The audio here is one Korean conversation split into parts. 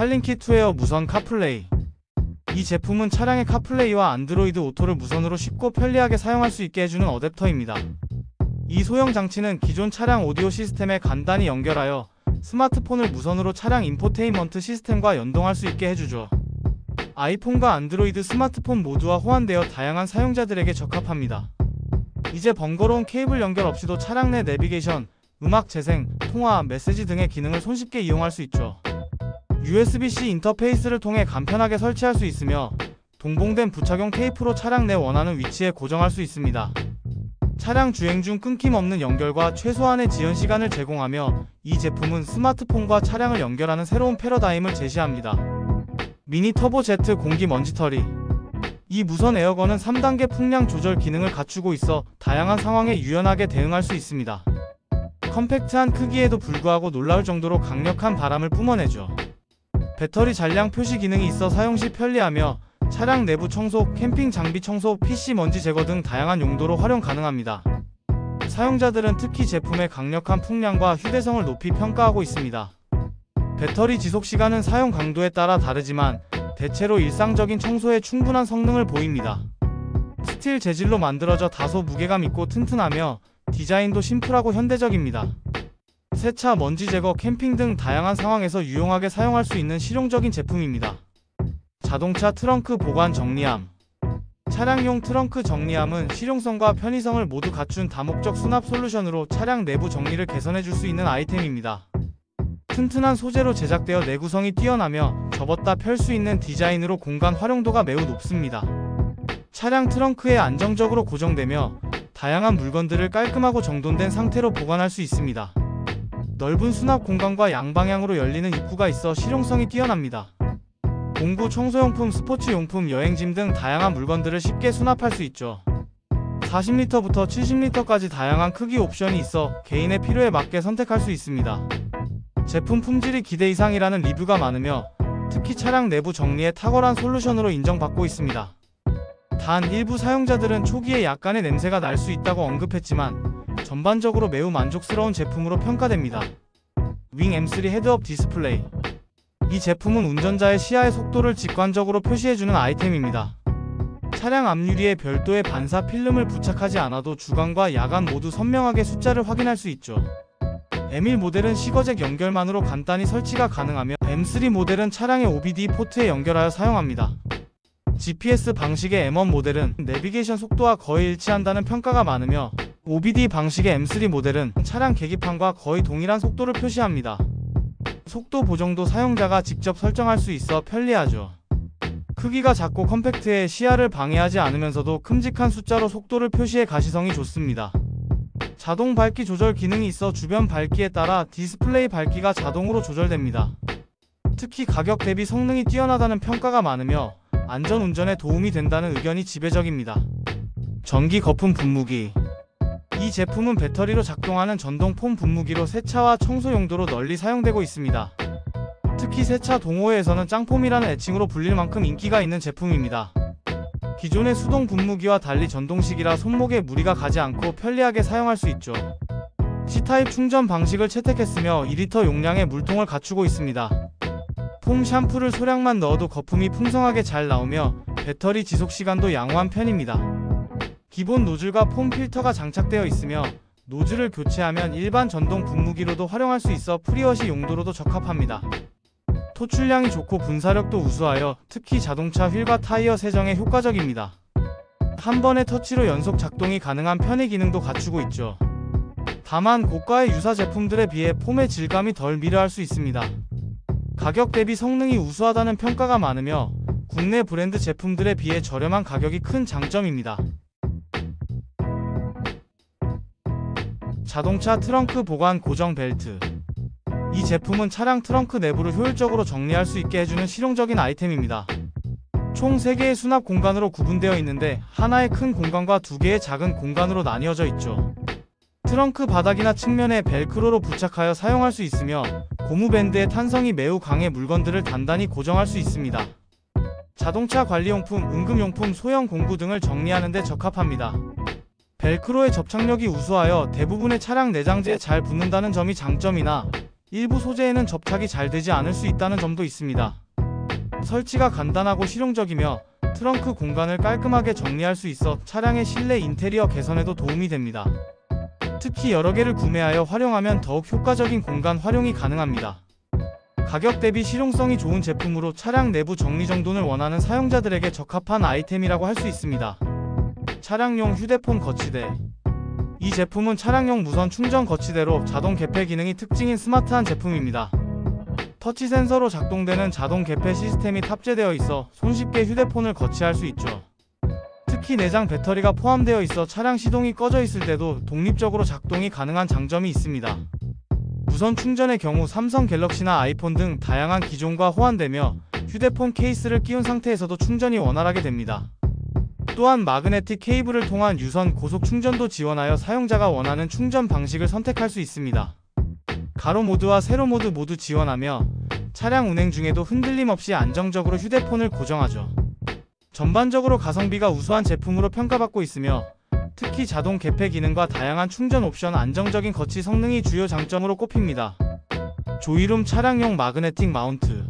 칼링키 투웨어 무선 카플레이. 이 제품은 차량의 카플레이와 안드로이드 오토를 무선으로 쉽고 편리하게 사용할 수 있게 해주는 어댑터입니다. 이 소형 장치는 기존 차량 오디오 시스템에 간단히 연결하여 스마트폰을 무선으로 차량 인포테인먼트 시스템과 연동할 수 있게 해주죠. 아이폰과 안드로이드 스마트폰 모두와 호환되어 다양한 사용자들에게 적합합니다. 이제 번거로운 케이블 연결 없이도 차량 내 내비게이션, 음악 재생, 통화, 메시지 등의 기능을 손쉽게 이용할 수 있죠. USB-C 인터페이스를 통해 간편하게 설치할 수 있으며 동봉된 부착용 테이프로 차량 내 원하는 위치에 고정할 수 있습니다. 차량 주행 중 끊김없는 연결과 최소한의 지연 시간을 제공하며 이 제품은 스마트폰과 차량을 연결하는 새로운 패러다임을 제시합니다. 미니 터보 제트 공기 먼지털이. 이 무선 에어건은 3단계 풍량 조절 기능을 갖추고 있어 다양한 상황에 유연하게 대응할 수 있습니다. 컴팩트한 크기에도 불구하고 놀라울 정도로 강력한 바람을 뿜어내죠. 배터리 잔량 표시 기능이 있어 사용 시 편리하며 차량 내부 청소, 캠핑 장비 청소, PC 먼지 제거 등 다양한 용도로 활용 가능합니다. 사용자들은 특히 제품의 강력한 풍량과 휴대성을 높이 평가하고 있습니다. 배터리 지속 시간은 사용 강도에 따라 다르지만 대체로 일상적인 청소에 충분한 성능을 보입니다. 스틸 재질로 만들어져 다소 무게감 있고 튼튼하며 디자인도 심플하고 현대적입니다. 세차, 먼지 제거, 캠핑 등 다양한 상황에서 유용하게 사용할 수 있는 실용적인 제품입니다. 자동차 트렁크 보관 정리함. 차량용 트렁크 정리함은 실용성과 편의성을 모두 갖춘 다목적 수납 솔루션으로 차량 내부 정리를 개선해줄 수 있는 아이템입니다. 튼튼한 소재로 제작되어 내구성이 뛰어나며 접었다 펼 수 있는 디자인으로 공간 활용도가 매우 높습니다. 차량 트렁크에 안정적으로 고정되며 다양한 물건들을 깔끔하고 정돈된 상태로 보관할 수 있습니다. 넓은 수납 공간과 양방향으로 열리는 입구가 있어 실용성이 뛰어납니다. 공구, 청소용품, 스포츠용품, 여행짐 등 다양한 물건들을 쉽게 수납할 수 있죠. 40리터부터 70리터까지 다양한 크기 옵션이 있어 개인의 필요에 맞게 선택할 수 있습니다. 제품 품질이 기대 이상이라는 리뷰가 많으며 특히 차량 내부 정리에 탁월한 솔루션으로 인정받고 있습니다. 단 일부 사용자들은 초기에 약간의 냄새가 날 수 있다고 언급했지만 전반적으로 매우 만족스러운 제품으로 평가됩니다. 윙 M3 헤드업 디스플레이. 이 제품은 운전자의 시야의 속도를 직관적으로 표시해주는 아이템입니다. 차량 앞유리에 별도의 반사 필름을 부착하지 않아도 주간과 야간 모두 선명하게 숫자를 확인할 수 있죠. M1 모델은 시거잭 연결만으로 간단히 설치가 가능하며 M3 모델은 차량의 OBD 포트에 연결하여 사용합니다. GPS 방식의 M1 모델은 내비게이션 속도와 거의 일치한다는 평가가 많으며 OBD 방식의 M3 모델은 차량 계기판과 거의 동일한 속도를 표시합니다. 속도 보정도 사용자가 직접 설정할 수 있어 편리하죠. 크기가 작고 컴팩트해 시야를 방해하지 않으면서도 큼직한 숫자로 속도를 표시해 가시성이 좋습니다. 자동 밝기 조절 기능이 있어 주변 밝기에 따라 디스플레이 밝기가 자동으로 조절됩니다. 특히 가격 대비 성능이 뛰어나다는 평가가 많으며 안전운전에 도움이 된다는 의견이 지배적입니다. 전기 거품 분무기. 이 제품은 배터리로 작동하는 전동 폼 분무기로 세차와 청소 용도로 널리 사용되고 있습니다. 특히 세차 동호회에서는 짱폼이라는 애칭으로 불릴 만큼 인기가 있는 제품입니다. 기존의 수동 분무기와 달리 전동식이라 손목에 무리가 가지 않고 편리하게 사용할 수 있죠. C타입 충전 방식을 채택했으며 2리터 용량의 물통을 갖추고 있습니다. 폼 샴푸를 소량만 넣어도 거품이 풍성하게 잘 나오며 배터리 지속시간도 양호한 편입니다. 기본 노즐과 폼 필터가 장착되어 있으며 노즐을 교체하면 일반 전동 분무기로도 활용할 수 있어 프리워시 용도로도 적합합니다. 토출량이 좋고 분사력도 우수하여 특히 자동차 휠과 타이어 세정에 효과적입니다. 한 번의 터치로 연속 작동이 가능한 편의 기능도 갖추고 있죠. 다만 고가의 유사 제품들에 비해 폼의 질감이 덜 미려할 수 있습니다. 가격 대비 성능이 우수하다는 평가가 많으며 국내 브랜드 제품들에 비해 저렴한 가격이 큰 장점입니다. 자동차 트렁크 보관 고정 벨트. 이 제품은 차량 트렁크 내부를 효율적으로 정리할 수 있게 해주는 실용적인 아이템입니다. 총 3개의 수납 공간으로 구분되어 있는데 하나의 큰 공간과 2개의 작은 공간으로 나뉘어져 있죠. 트렁크 바닥이나 측면에 벨크로로 부착하여 사용할 수 있으며 고무밴드의 탄성이 매우 강해 물건들을 단단히 고정할 수 있습니다. 자동차 관리용품, 응급용품, 소형 공구 등을 정리하는 데 적합합니다. 벨크로의 접착력이 우수하여 대부분의 차량 내장재에 잘 붙는다는 점이 장점이나 일부 소재에는 접착이 잘 되지 않을 수 있다는 점도 있습니다. 설치가 간단하고 실용적이며 트렁크 공간을 깔끔하게 정리할 수 있어 차량의 실내 인테리어 개선에도 도움이 됩니다. 특히 여러 개를 구매하여 활용하면 더욱 효과적인 공간 활용이 가능합니다. 가격 대비 실용성이 좋은 제품으로 차량 내부 정리정돈을 원하는 사용자들에게 적합한 아이템이라고 할 수 있습니다. 차량용 휴대폰 거치대. 이 제품은 차량용 무선 충전 거치대로 자동 개폐 기능이 특징인 스마트한 제품입니다. 터치 센서로 작동되는 자동 개폐 시스템이 탑재되어 있어 손쉽게 휴대폰을 거치할 수 있죠. 특히 내장 배터리가 포함되어 있어 차량 시동이 꺼져 있을 때도 독립적으로 작동이 가능한 장점이 있습니다. 무선 충전의 경우 삼성 갤럭시나 아이폰 등 다양한 기종과 호환되며 휴대폰 케이스를 끼운 상태에서도 충전이 원활하게 됩니다. 또한 마그네틱 케이블을 통한 유선 고속 충전도 지원하여 사용자가 원하는 충전 방식을 선택할 수 있습니다. 가로 모드와 세로 모드 모두 지원하며 차량 운행 중에도 흔들림 없이 안정적으로 휴대폰을 고정하죠. 전반적으로 가성비가 우수한 제품으로 평가받고 있으며 특히 자동 개폐 기능과 다양한 충전 옵션, 안정적인 거치 성능이 주요 장점으로 꼽힙니다. 조이룸 차량용 마그네틱 마운트.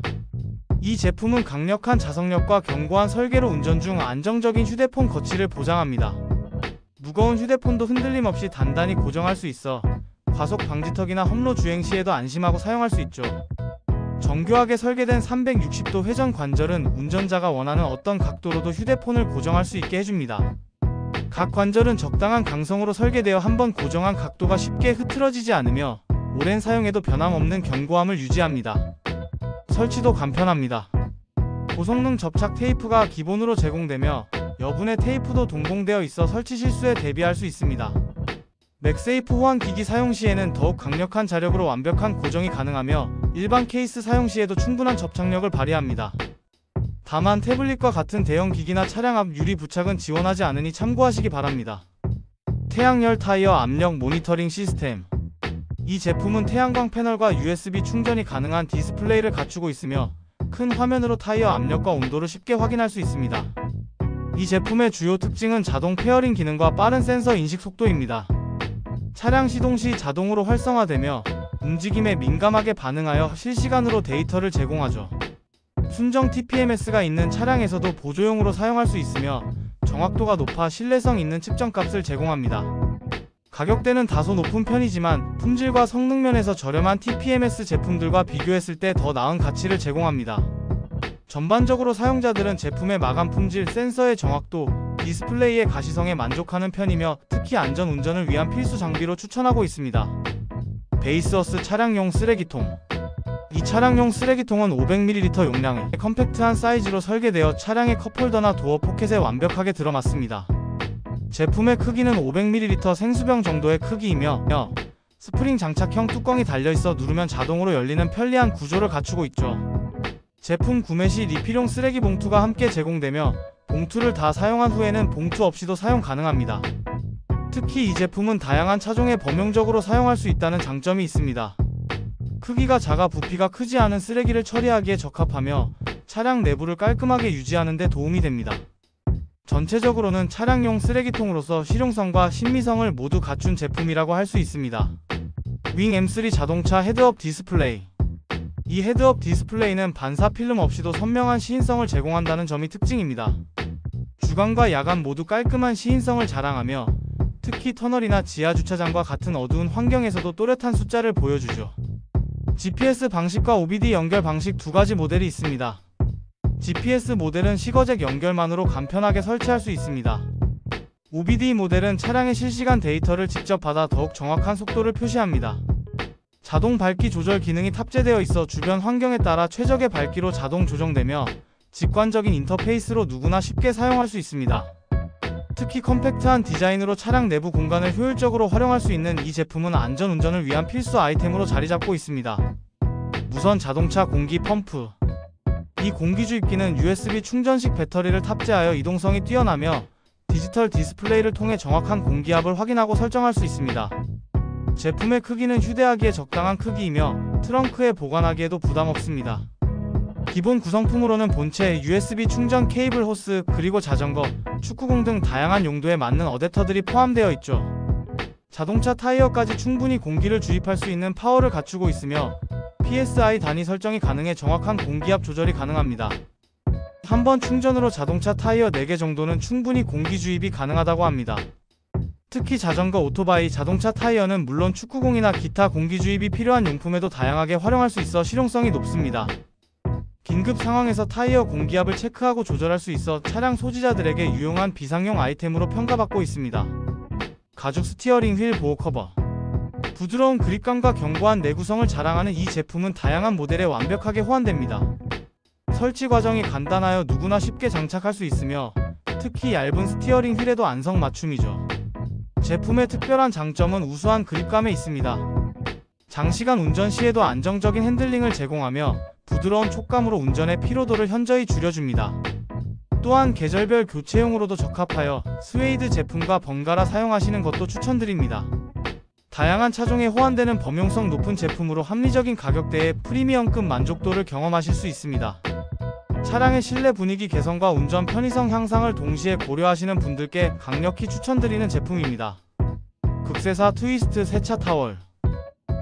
이 제품은 강력한 자석력과 견고한 설계로 운전 중 안정적인 휴대폰 거치를 보장합니다. 무거운 휴대폰도 흔들림 없이 단단히 고정할 수 있어 과속 방지턱이나 험로 주행 시에도 안심하고 사용할 수 있죠. 정교하게 설계된 360도 회전 관절은 운전자가 원하는 어떤 각도로도 휴대폰을 고정할 수 있게 해줍니다. 각 관절은 적당한 강성으로 설계되어 한번 고정한 각도가 쉽게 흐트러지지 않으며 오랜 사용에도 변함없는 견고함을 유지합니다. 설치도 간편합니다. 고성능 접착 테이프가 기본으로 제공되며 여분의 테이프도 동봉되어 있어 설치 실수에 대비할 수 있습니다. 맥세이프 호환 기기 사용 시에는 더욱 강력한 자력으로 완벽한 고정이 가능하며 일반 케이스 사용 시에도 충분한 접착력을 발휘합니다. 다만 태블릿과 같은 대형 기기나 차량 앞 유리 부착은 지원하지 않으니 참고하시기 바랍니다. 태양열 타이어 압력 모니터링 시스템. 이 제품은 태양광 패널과 USB 충전이 가능한 디스플레이를 갖추고 있으며 큰 화면으로 타이어 압력과 온도를 쉽게 확인할 수 있습니다. 이 제품의 주요 특징은 자동 페어링 기능과 빠른 센서 인식 속도입니다. 차량 시동 시 자동으로 활성화되며 움직임에 민감하게 반응하여 실시간으로 데이터를 제공하죠. 순정 TPMS가 있는 차량에서도 보조용으로 사용할 수 있으며 정확도가 높아 신뢰성 있는 측정값을 제공합니다. 가격대는 다소 높은 편이지만 품질과 성능 면에서 저렴한 TPMS 제품들과 비교했을 때 더 나은 가치를 제공합니다. 전반적으로 사용자들은 제품의 마감 품질, 센서의 정확도, 디스플레이의 가시성에 만족하는 편이며 특히 안전 운전을 위한 필수 장비로 추천하고 있습니다. 베이스어스 차량용 쓰레기통. 이 차량용 쓰레기통은 500ml 용량의 컴팩트한 사이즈로 설계되어 차량의 컵홀더나 도어 포켓에 완벽하게 들어맞습니다. 제품의 크기는 500ml 생수병 정도의 크기이며 스프링 장착형 뚜껑이 달려있어 누르면 자동으로 열리는 편리한 구조를 갖추고 있죠. 제품 구매 시 리필용 쓰레기 봉투가 함께 제공되며 봉투를 다 사용한 후에는 봉투 없이도 사용 가능합니다. 특히 이 제품은 다양한 차종에 범용적으로 사용할 수 있다는 장점이 있습니다. 크기가 작아 부피가 크지 않은 쓰레기를 처리하기에 적합하며 차량 내부를 깔끔하게 유지하는 데 도움이 됩니다. 전체적으로는 차량용 쓰레기통으로서 실용성과 신미성을 모두 갖춘 제품이라고 할 수 있습니다. 윙 M3 자동차 헤드업 디스플레이. 이 헤드업 디스플레이는 반사 필름 없이도 선명한 시인성을 제공한다는 점이 특징입니다. 주간과 야간 모두 깔끔한 시인성을 자랑하며 특히 터널이나 지하 주차장과 같은 어두운 환경에서도 또렷한 숫자를 보여주죠. GPS 방식과 OBD 연결 방식 두 가지 모델이 있습니다. GPS 모델은 시거잭 연결만으로 간편하게 설치할 수 있습니다. OBD 모델은 차량의 실시간 데이터를 직접 받아 더욱 정확한 속도를 표시합니다. 자동 밝기 조절 기능이 탑재되어 있어 주변 환경에 따라 최적의 밝기로 자동 조정되며 직관적인 인터페이스로 누구나 쉽게 사용할 수 있습니다. 특히 컴팩트한 디자인으로 차량 내부 공간을 효율적으로 활용할 수 있는 이 제품은 안전 운전을 위한 필수 아이템으로 자리 잡고 있습니다. 무선 자동차 공기 펌프. 이 공기 주입기는 USB 충전식 배터리를 탑재하여 이동성이 뛰어나며 디지털 디스플레이를 통해 정확한 공기압을 확인하고 설정할 수 있습니다. 제품의 크기는 휴대하기에 적당한 크기이며 트렁크에 보관하기에도 부담 없습니다. 기본 구성품으로는 본체, USB 충전 케이블 호스, 그리고 자전거, 축구공 등 다양한 용도에 맞는 어댑터들이 포함되어 있죠. 자동차 타이어까지 충분히 공기를 주입할 수 있는 파워를 갖추고 있으며 PSI 단위 설정이 가능해 정확한 공기압 조절이 가능합니다. 한 번 충전으로 자동차 타이어 4개 정도는 충분히 공기 주입이 가능하다고 합니다. 특히 자전거, 오토바이, 자동차 타이어는 물론 축구공이나 기타 공기 주입이 필요한 용품에도 다양하게 활용할 수 있어 실용성이 높습니다. 긴급 상황에서 타이어 공기압을 체크하고 조절할 수 있어 차량 소지자들에게 유용한 비상용 아이템으로 평가받고 있습니다. 가죽 스티어링 휠 보호 커버. 부드러운 그립감과 견고한 내구성을 자랑하는 이 제품은 다양한 모델에 완벽하게 호환됩니다. 설치 과정이 간단하여 누구나 쉽게 장착할 수 있으며 특히 얇은 스티어링 휠에도 안성맞춤이죠. 제품의 특별한 장점은 우수한 그립감에 있습니다. 장시간 운전 시에도 안정적인 핸들링을 제공하며 부드러운 촉감으로 운전의 피로도를 현저히 줄여줍니다. 또한 계절별 교체용으로도 적합하여 스웨이드 제품과 번갈아 사용하시는 것도 추천드립니다. 다양한 차종에 호환되는 범용성 높은 제품으로 합리적인 가격대에 프리미엄급 만족도를 경험하실 수 있습니다. 차량의 실내 분위기 개선과 운전 편의성 향상을 동시에 고려하시는 분들께 강력히 추천드리는 제품입니다. 극세사 트위스트 세차 타월.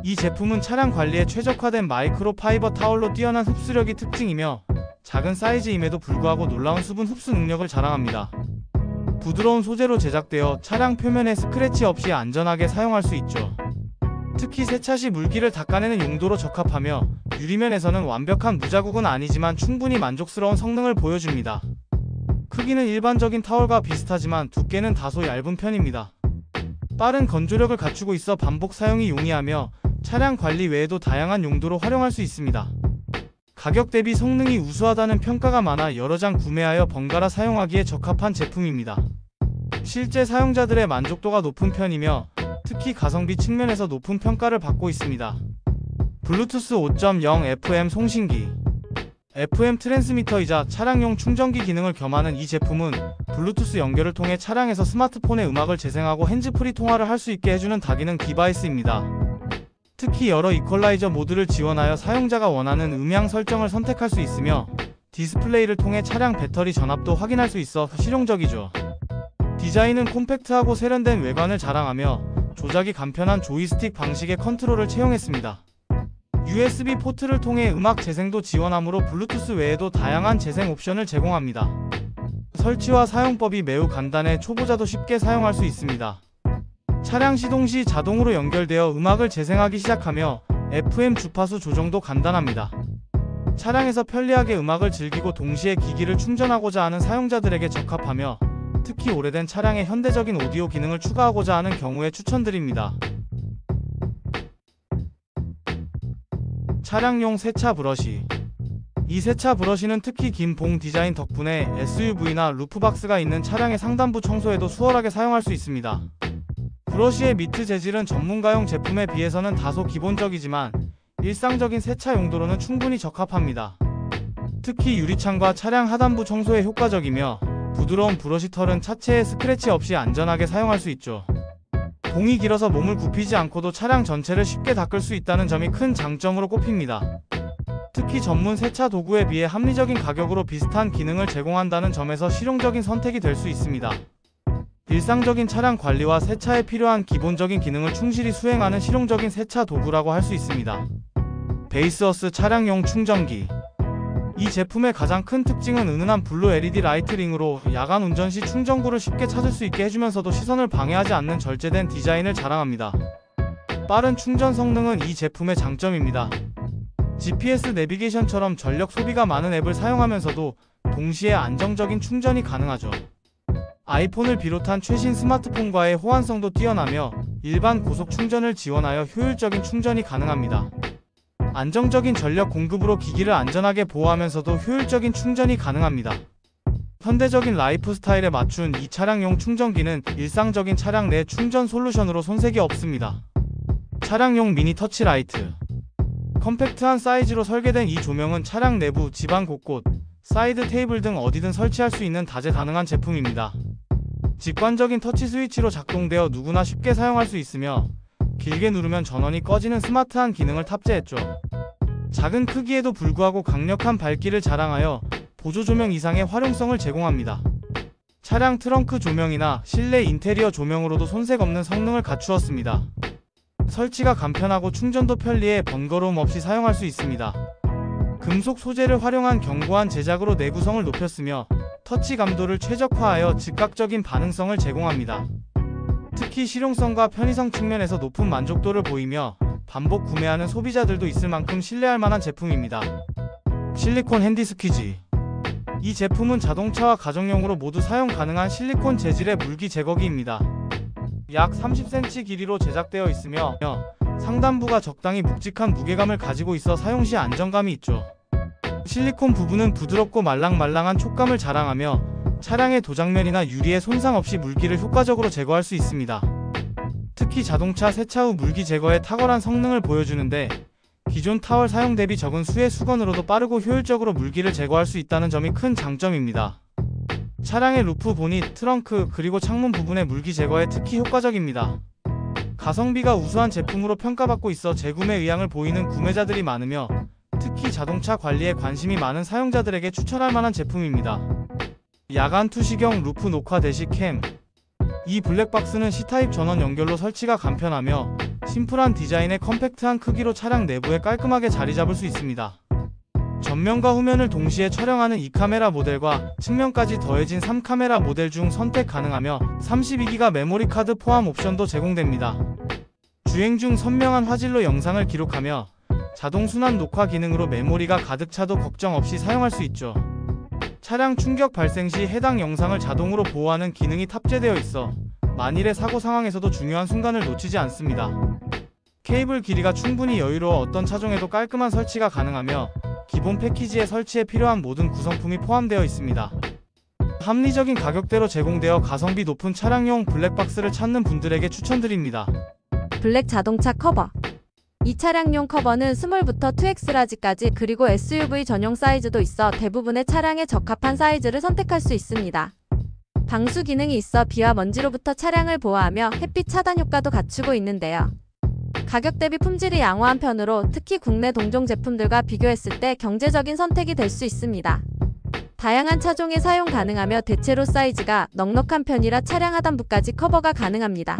이 제품은 차량 관리에 최적화된 마이크로 파이버 타월로 뛰어난 흡수력이 특징이며 작은 사이즈임에도 불구하고 놀라운 수분 흡수 능력을 자랑합니다. 부드러운 소재로 제작되어 차량 표면에 스크래치 없이 안전하게 사용할 수 있죠. 특히 세차 시 물기를 닦아내는 용도로 적합하며 유리면에서는 완벽한 무자국은 아니지만 충분히 만족스러운 성능을 보여줍니다. 크기는 일반적인 타월과 비슷하지만 두께는 다소 얇은 편입니다. 빠른 건조력을 갖추고 있어 반복 사용이 용이하며 차량 관리 외에도 다양한 용도로 활용할 수 있습니다. 가격 대비 성능이 우수하다는 평가가 많아 여러 장 구매하여 번갈아 사용하기에 적합한 제품입니다. 실제 사용자들의 만족도가 높은 편이며 특히 가성비 측면에서 높은 평가를 받고 있습니다. 블루투스 5.0 FM 송신기. FM 트랜스미터이자 차량용 충전기 기능을 겸하는 이 제품은 블루투스 연결을 통해 차량에서 스마트폰에 음악을 재생하고 핸즈프리 통화를 할 수 있게 해주는 다기능 디바이스입니다. 특히 여러 이퀄라이저 모드를 지원하여 사용자가 원하는 음향 설정을 선택할 수 있으며 디스플레이를 통해 차량 배터리 전압도 확인할 수 있어 실용적이죠. 디자인은 콤팩트하고 세련된 외관을 자랑하며 조작이 간편한 조이스틱 방식의 컨트롤을 채용했습니다. USB 포트를 통해 음악 재생도 지원하므로 블루투스 외에도 다양한 재생 옵션을 제공합니다. 설치와 사용법이 매우 간단해 초보자도 쉽게 사용할 수 있습니다. 차량 시동 시 자동으로 연결되어 음악을 재생하기 시작하며 FM 주파수 조정도 간단합니다. 차량에서 편리하게 음악을 즐기고 동시에 기기를 충전하고자 하는 사용자들에게 적합하며 특히 오래된 차량에 현대적인 오디오 기능을 추가하고자 하는 경우에 추천드립니다. 차량용 세차 브러쉬. 이 세차 브러쉬는 특히 긴 봉 디자인 덕분에 SUV나 루프박스가 있는 차량의 상단부 청소에도 수월하게 사용할 수 있습니다. 브러쉬의 미트 재질은 전문가용 제품에 비해서는 다소 기본적이지만 일상적인 세차 용도로는 충분히 적합합니다. 특히 유리창과 차량 하단부 청소에 효과적이며 부드러운 브러쉬 털은 차체에 스크래치 없이 안전하게 사용할 수 있죠. 봉이 길어서 몸을 굽히지 않고도 차량 전체를 쉽게 닦을 수 있다는 점이 큰 장점으로 꼽힙니다. 특히 전문 세차 도구에 비해 합리적인 가격으로 비슷한 기능을 제공한다는 점에서 실용적인 선택이 될 수 있습니다. 일상적인 차량 관리와 세차에 필요한 기본적인 기능을 충실히 수행하는 실용적인 세차 도구라고 할 수 있습니다. 베이스어스 차량용 충전기. 이 제품의 가장 큰 특징은 은은한 블루 LED 라이트 링으로 야간 운전 시 충전구를 쉽게 찾을 수 있게 해주면서도 시선을 방해하지 않는 절제된 디자인을 자랑합니다. 빠른 충전 성능은 이 제품의 장점입니다. GPS 내비게이션처럼 전력 소비가 많은 앱을 사용하면서도 동시에 안정적인 충전이 가능하죠. 아이폰을 비롯한 최신 스마트폰과의 호환성도 뛰어나며 일반 고속 충전을 지원하여 효율적인 충전이 가능합니다. 안정적인 전력 공급으로 기기를 안전하게 보호하면서도 효율적인 충전이 가능합니다. 현대적인 라이프 스타일에 맞춘 이 차량용 충전기는 일상적인 차량 내 충전 솔루션으로 손색이 없습니다. 차량용 미니 터치라이트. 컴팩트한 사이즈로 설계된 이 조명은 차량 내부, 지방 곳곳, 사이드 테이블 등 어디든 설치할 수 있는 다재다능한 제품입니다. 직관적인 터치 스위치로 작동되어 누구나 쉽게 사용할 수 있으며 길게 누르면 전원이 꺼지는 스마트한 기능을 탑재했죠. 작은 크기에도 불구하고 강력한 밝기를 자랑하여 보조 조명 이상의 활용성을 제공합니다. 차량 트렁크 조명이나 실내 인테리어 조명으로도 손색 없는 성능을 갖추었습니다. 설치가 간편하고 충전도 편리해 번거로움 없이 사용할 수 있습니다. 금속 소재를 활용한 견고한 제작으로 내구성을 높였으며 터치 감도를 최적화하여 즉각적인 반응성을 제공합니다. 특히 실용성과 편의성 측면에서 높은 만족도를 보이며 반복 구매하는 소비자들도 있을 만큼 신뢰할 만한 제품입니다. 실리콘 핸디 스퀴지. 이 제품은 자동차와 가정용으로 모두 사용 가능한 실리콘 재질의 물기 제거기입니다. 약 30cm 길이로 제작되어 있으며 상단부가 적당히 묵직한 무게감을 가지고 있어 사용 시 안정감이 있죠. 실리콘 부분은 부드럽고 말랑말랑한 촉감을 자랑하며 차량의 도장면이나 유리에 손상 없이 물기를 효과적으로 제거할 수 있습니다. 특히 자동차 세차 후 물기 제거에 탁월한 성능을 보여주는데 기존 타월 사용 대비 적은 수의 수건으로도 빠르고 효율적으로 물기를 제거할 수 있다는 점이 큰 장점입니다. 차량의 루프, 보닛, 트렁크, 그리고 창문 부분의 물기 제거에 특히 효과적입니다. 가성비가 우수한 제품으로 평가받고 있어 재구매 의향을 보이는 구매자들이 많으며 특히 자동차 관리에 관심이 많은 사용자들에게 추천할 만한 제품입니다. 야간 투시경 루프 녹화 대시 캠. 이 블랙박스는 C타입 전원 연결로 설치가 간편하며 심플한 디자인에 컴팩트한 크기로 차량 내부에 깔끔하게 자리 잡을 수 있습니다. 전면과 후면을 동시에 촬영하는 2카메라 모델과 측면까지 더해진 3카메라 모델 중 선택 가능하며 32기가 메모리 카드 포함 옵션도 제공됩니다. 주행 중 선명한 화질로 영상을 기록하며 자동 순환 녹화 기능으로 메모리가 가득 차도 걱정 없이 사용할 수 있죠. 차량 충격 발생 시 해당 영상을 자동으로 보호하는 기능이 탑재되어 있어 만일의 사고 상황에서도 중요한 순간을 놓치지 않습니다. 케이블 길이가 충분히 여유로워 어떤 차종에도 깔끔한 설치가 가능하며 기본 패키지에 설치에 필요한 모든 구성품이 포함되어 있습니다. 합리적인 가격대로 제공되어 가성비 높은 차량용 블랙박스를 찾는 분들에게 추천드립니다. 블랙 자동차 커버. 이 차량용 커버는 스몰부터 2X 라지까지 그리고 SUV 전용 사이즈도 있어 대부분의 차량에 적합한 사이즈를 선택할 수 있습니다. 방수 기능이 있어 비와 먼지로부터 차량을 보호하며 햇빛 차단 효과도 갖추고 있는데요. 가격 대비 품질이 양호한 편으로 특히 국내 동종 제품들과 비교했을 때 경제적인 선택이 될 수 있습니다. 다양한 차종에 사용 가능하며 대체로 사이즈가 넉넉한 편이라 차량 하단부까지 커버가 가능합니다.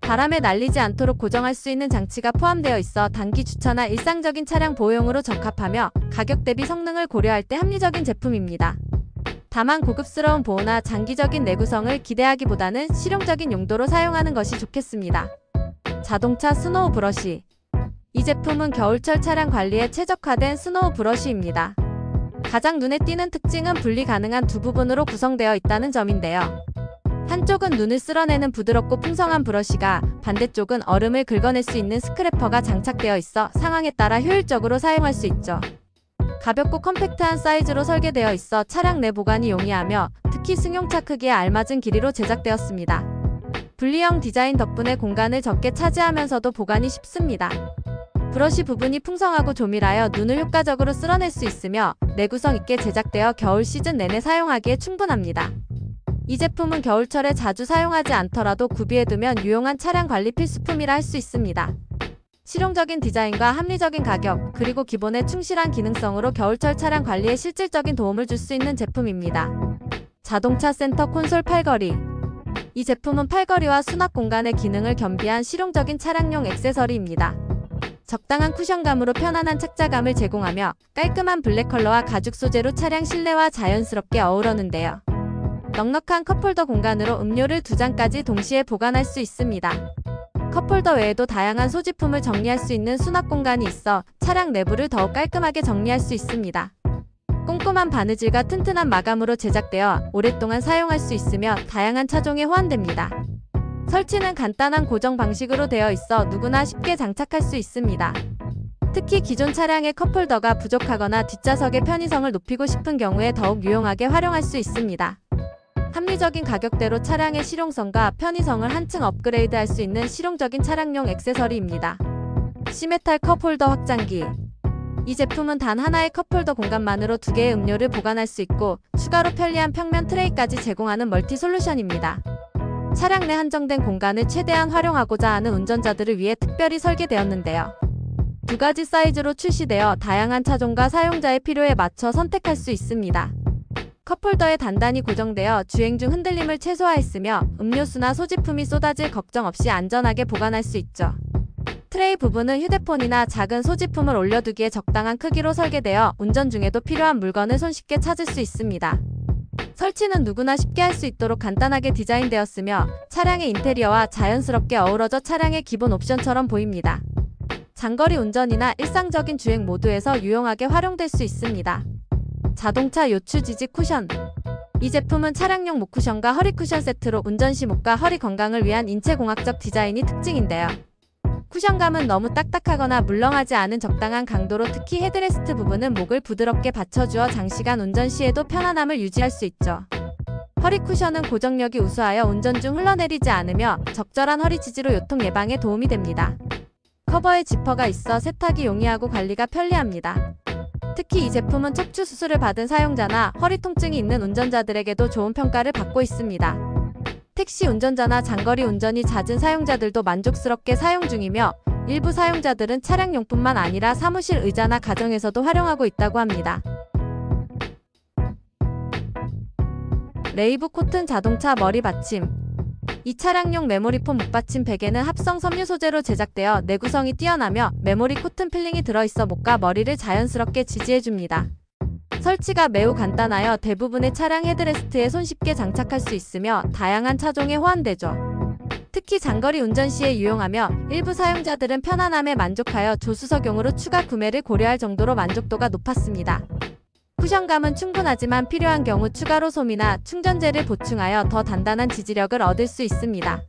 바람에 날리지 않도록 고정할 수 있는 장치가 포함되어 있어 단기 주차나 일상적인 차량 보호용으로 적합하며 가격 대비 성능을 고려할 때 합리적인 제품입니다. 다만 고급스러운 보호나 장기적인 내구성을 기대하기보다는 실용적인 용도로 사용하는 것이 좋겠습니다. 자동차 스노우 브러쉬. 이 제품은 겨울철 차량 관리에 최적화된 스노우 브러쉬입니다. 가장 눈에 띄는 특징은 분리 가능한 두 부분으로 구성되어 있다는 점인데요. 한쪽은 눈을 쓸어내는 부드럽고 풍성한 브러쉬가, 반대쪽은 얼음을 긁어낼 수 있는 스크래퍼가 장착되어 있어 상황에 따라 효율적으로 사용할 수 있죠. 가볍고 컴팩트한 사이즈로 설계되어 있어 차량 내 보관이 용이하며 특히 승용차 크기에 알맞은 길이로 제작되었습니다. 분리형 디자인 덕분에 공간을 적게 차지하면서도 보관이 쉽습니다. 브러쉬 부분이 풍성하고 조밀하여 눈을 효과적으로 쓸어낼 수 있으며 내구성 있게 제작되어 겨울 시즌 내내 사용하기에 충분합니다. 이 제품은 겨울철에 자주 사용하지 않더라도 구비해두면 유용한 차량 관리 필수품이라 할 수 있습니다. 실용적인 디자인과 합리적인 가격, 그리고 기본에 충실한 기능성으로 겨울철 차량 관리에 실질적인 도움을 줄 수 있는 제품입니다. 자동차 센터 콘솔 팔걸이. 이 제품은 팔걸이와 수납 공간의 기능을 겸비한 실용적인 차량용 액세서리입니다. 적당한 쿠션감으로 편안한 착자감을 제공하며 깔끔한 블랙 컬러와 가죽 소재로 차량 실내와 자연스럽게 어우러는데요. 넉넉한 컵홀더 공간으로 음료를 2잔까지 동시에 보관할 수 있습니다. 컵홀더 외에도 다양한 소지품을 정리할 수 있는 수납 공간이 있어 차량 내부를 더욱 깔끔하게 정리할 수 있습니다. 꼼꼼한 바느질과 튼튼한 마감으로 제작되어 오랫동안 사용할 수 있으며 다양한 차종에 호환됩니다. 설치는 간단한 고정 방식으로 되어 있어 누구나 쉽게 장착할 수 있습니다. 특히 기존 차량의 컵홀더가 부족하거나 뒷좌석의 편의성을 높이고 싶은 경우에 더욱 유용하게 활용할 수 있습니다. 합리적인 가격대로 차량의 실용성과 편의성을 한층 업그레이드할 수 있는 실용적인 차량용 액세서리입니다. 시메탈 컵홀더 확장기. 이 제품은 단 하나의 컵홀더 공간만으로 2개의 음료를 보관할 수 있고 추가로 편리한 평면 트레이까지 제공하는 멀티 솔루션입니다. 차량 내 한정된 공간을 최대한 활용하고자 하는 운전자들을 위해 특별히 설계되었는데요. 2가지 사이즈로 출시되어 다양한 차종과 사용자의 필요에 맞춰 선택할 수 있습니다. 컵홀더에 단단히 고정되어 주행 중 흔들림을 최소화했으며 음료수나 소지품이 쏟아질 걱정 없이 안전하게 보관할 수 있죠. 트레이 부분은 휴대폰이나 작은 소지품을 올려두기에 적당한 크기로 설계되어 운전 중에도 필요한 물건을 손쉽게 찾을 수 있습니다. 설치는 누구나 쉽게 할 수 있도록 간단하게 디자인되었으며 차량의 인테리어와 자연스럽게 어우러져 차량의 기본 옵션처럼 보입니다. 장거리 운전이나 일상적인 주행 모두에서 유용하게 활용될 수 있습니다. 자동차 요추 지지 쿠션. 이 제품은 차량용 목 쿠션과 허리 쿠션 세트로 운전 시 목과 허리 건강을 위한 인체공학적 디자인이 특징인데요. 쿠션감은 너무 딱딱하거나 물렁하지 않은 적당한 강도로 특히 헤드레스트 부분은 목을 부드럽게 받쳐주어 장시간 운전 시에도 편안함을 유지할 수 있죠. 허리 쿠션은 고정력이 우수하여 운전 중 흘러내리지 않으며 적절한 허리 지지로 요통 예방에 도움이 됩니다. 커버에 지퍼가 있어 세탁이 용이하고 관리가 편리합니다. 특히 이 제품은 척추 수술을 받은 사용자나 허리 통증이 있는 운전자들에게도 좋은 평가를 받고 있습니다. 택시 운전자나 장거리 운전이 잦은 사용자들도 만족스럽게 사용 중이며 일부 사용자들은 차량용뿐만 아니라 사무실 의자나 가정에서도 활용하고 있다고 합니다. 레이브 코튼 자동차 머리 받침. 이 차량용 메모리 폼 목받침 베개는 합성 섬유 소재로 제작되어 내구성이 뛰어나며 메모리 코튼 필링이 들어있어 목과 머리를 자연스럽게 지지해줍니다. 설치가 매우 간단하여 대부분의 차량 헤드레스트에 손쉽게 장착할 수 있으며 다양한 차종에 호환되죠. 특히 장거리 운전 시에 유용하며 일부 사용자들은 편안함에 만족하여 조수석용으로 추가 구매를 고려할 정도로 만족도가 높았습니다. 쿠션감은 충분하지만 필요한 경우 추가로 솜이나 충전재를 보충하여 더 단단한 지지력을 얻을 수 있습니다.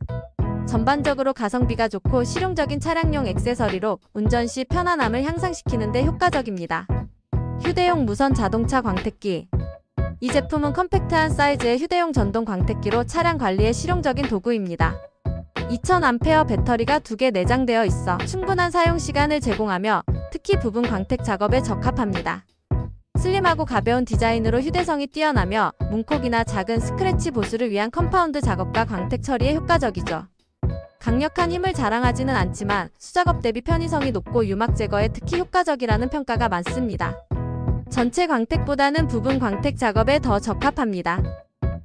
전반적으로 가성비가 좋고 실용적인 차량용 액세서리로 운전 시 편안함을 향상시키는 데 효과적입니다. 휴대용 무선 자동차 광택기. 이 제품은 컴팩트한 사이즈의 휴대용 전동 광택기로 차량 관리에 실용적인 도구입니다. 2000A 배터리가 2개 내장되어 있어 충분한 사용 시간을 제공하며 특히 부분 광택 작업에 적합합니다. 슬림하고 가벼운 디자인으로 휴대성이 뛰어나며 문콕이나 작은 스크래치 보수를 위한 컴파운드 작업과 광택 처리에 효과적이죠. 강력한 힘을 자랑하지는 않지만 수작업 대비 편의성이 높고 유막 제거에 특히 효과적이라는 평가가 많습니다. 전체 광택보다는 부분 광택 작업에 더 적합합니다.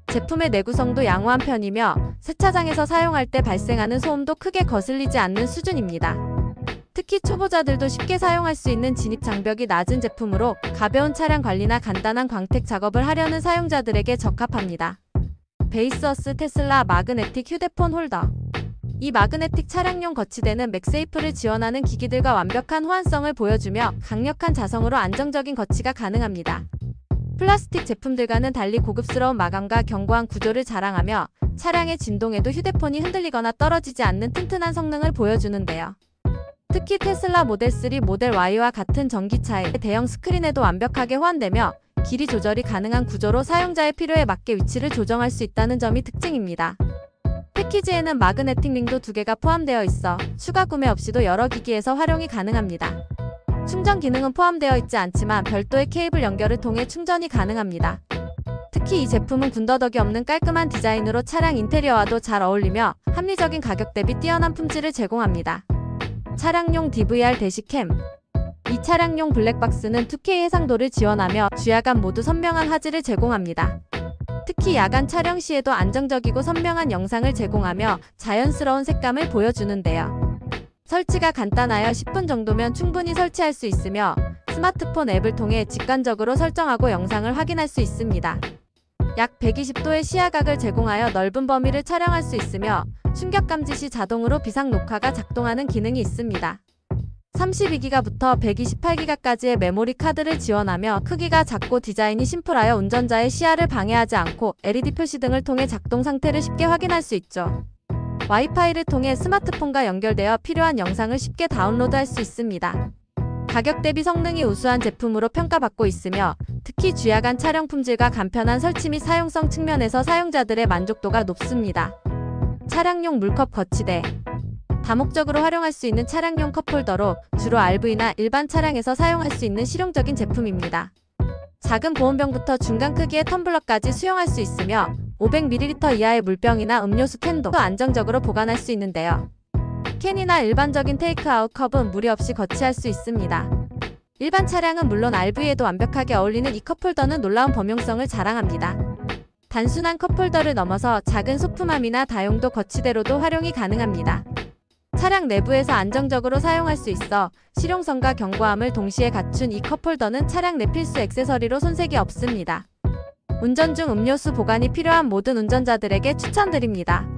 제품의 내구성도 양호한 편이며 세차장에서 사용할 때 발생하는 소음도 크게 거슬리지 않는 수준입니다. 특히 초보자들도 쉽게 사용할 수 있는 진입 장벽이 낮은 제품으로 가벼운 차량 관리나 간단한 광택 작업을 하려는 사용자들에게 적합합니다. 베이스어스 테슬라 마그네틱 휴대폰 홀더. 이 마그네틱 차량용 거치대는 맥세이프를 지원하는 기기들과 완벽한 호환성을 보여주며 강력한 자성으로 안정적인 거치가 가능합니다. 플라스틱 제품들과는 달리 고급스러운 마감과 견고한 구조를 자랑하며 차량의 진동에도 휴대폰이 흔들리거나 떨어지지 않는 튼튼한 성능을 보여주는데요. 특히 테슬라 모델 3, 모델 Y와 같은 전기차의 대형 스크린에도 완벽하게 호환되며 길이 조절이 가능한 구조로 사용자의 필요에 맞게 위치를 조정할 수 있다는 점이 특징입니다. 패키지에는 마그네틱 링도 2개가 포함되어 있어 추가 구매 없이도 여러 기기에서 활용이 가능합니다. 충전 기능은 포함되어 있지 않지만 별도의 케이블 연결을 통해 충전이 가능합니다. 특히 이 제품은 군더더기 없는 깔끔한 디자인으로 차량 인테리어와도 잘 어울리며 합리적인 가격 대비 뛰어난 품질을 제공합니다. 차량용 DVR 대시캠. 이 차량용 블랙박스는 2K 해상도를 지원하며 주야간 모두 선명한 화질을 제공합니다. 특히 야간 촬영 시에도 안정적이고 선명한 영상을 제공하며 자연스러운 색감을 보여주는데요. 설치가 간단하여 10분 정도면 충분히 설치할 수 있으며 스마트폰 앱을 통해 직관적으로 설정하고 영상을 확인할 수 있습니다. 약 120도의 시야각을 제공하여 넓은 범위를 촬영할 수 있으며 충격 감지 시 자동으로 비상 녹화가 작동하는 기능이 있습니다. 32기가부터 128기가까지의 메모리 카드를 지원하며 크기가 작고 디자인이 심플하여 운전자의 시야를 방해하지 않고 LED 표시 등을 통해 작동 상태를 쉽게 확인할 수 있죠. 와이파이를 통해 스마트폰과 연결되어 필요한 영상을 쉽게 다운로드할 수 있습니다. 가격 대비 성능이 우수한 제품으로 평가받고 있으며 특히 주야간 촬영 품질과 간편한 설치 및 사용성 측면에서 사용자들의 만족도가 높습니다. 차량용 물컵 거치대. 다목적으로 활용할 수 있는 차량용 컵홀더로 주로 RV나 일반 차량에서 사용할 수 있는 실용적인 제품입니다. 작은 보온병부터 중간 크기의 텀블러까지 수용할 수 있으며 500ml 이하의 물병이나 음료수 캔도 안정적으로 보관할 수 있는데요. 캔이나 일반적인 테이크아웃 컵은 무리 없이 거치할 수 있습니다. 일반 차량은 물론 RV에도 완벽하게 어울리는 이 컵홀더는 놀라운 범용성을 자랑합니다. 단순한 컵홀더를 넘어서 작은 소품함이나 다용도 거치대로도 활용이 가능합니다. 차량 내부에서 안정적으로 사용할 수 있어 실용성과 견고함을 동시에 갖춘 이 컵홀더는 차량 내 필수 액세서리로 손색이 없습니다. 운전 중 음료수 보관이 필요한 모든 운전자들에게 추천드립니다.